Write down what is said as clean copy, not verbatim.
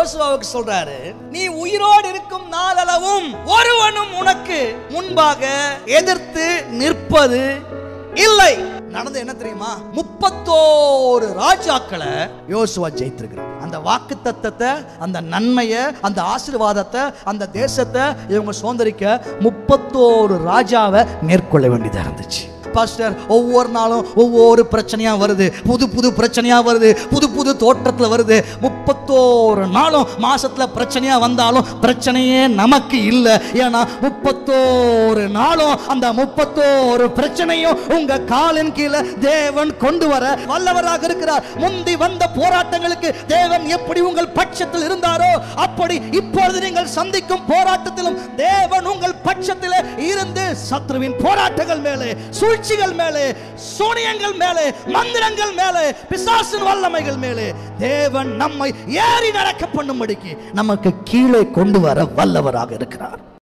யோசுவாவுக்கு சொல்றாரு, நீ உயிரோடு இருக்கும் நாளளவும் ஒருவனும் உனக்கு முன்பாக எதிர்த்து நிற்பது இல்லை. நடந்து என்ன தெரியுமா? 31 ராஜாக்களை யோசுவா ஜெயித்திருக்கிறார். அந்த வாக்குத்தத்தத்தை, அந்த நன்மையை, அந்த ஆசீர்வாதத்தை, அந்த தேசத்தை இவங்க சுதந்திரிக்க 31 ராஜாவை மேற்கொள்ள வேண்டியதா இருந்துச்சு. பாஸ்டர், ஒவ்வொரு நாளும் ஒவ்வொரு பிரச்சனையா வருது, புது புது பிரச்சனையா வருது, புது புது தோற்றத்துல வருது. 31 நாளும் மாசத்துல பிரச்சனையா வந்தாலும் பிரச்சனையே நமக்கு இல்லை. ஏன்னா 31 நாளும் அந்த 31 பிரச்சனையும் உங்க காலின் கீழே தேவன் கொண்டு வர வல்லவராக இருக்கிறார். முந்தி வந்த போராட்டங்களுக்கு தேவன் எப்படி உங்கள் பட்சத்தில் இருந்தாரோ அப்படி இப்பொழுது நீங்கள் சந்திக்கும் போராட்டத்திலும் தேவன் உங்கள் பட்சத்தில் இருந்து சத்ருவின் போராட்டங்கள் மேலே, சூழ்ச்சிகள் மேலே, சூனியங்கள் மேலே, மந்திரங்கள் மேலே, பிசாசின் வல்லமைகள் மேலே தேவன் நம்மை ஏறி நடக்க பண்ணும்படிக்கு நமக்கு கீழே கொண்டு வர வல்லவராக இருக்கிறார்.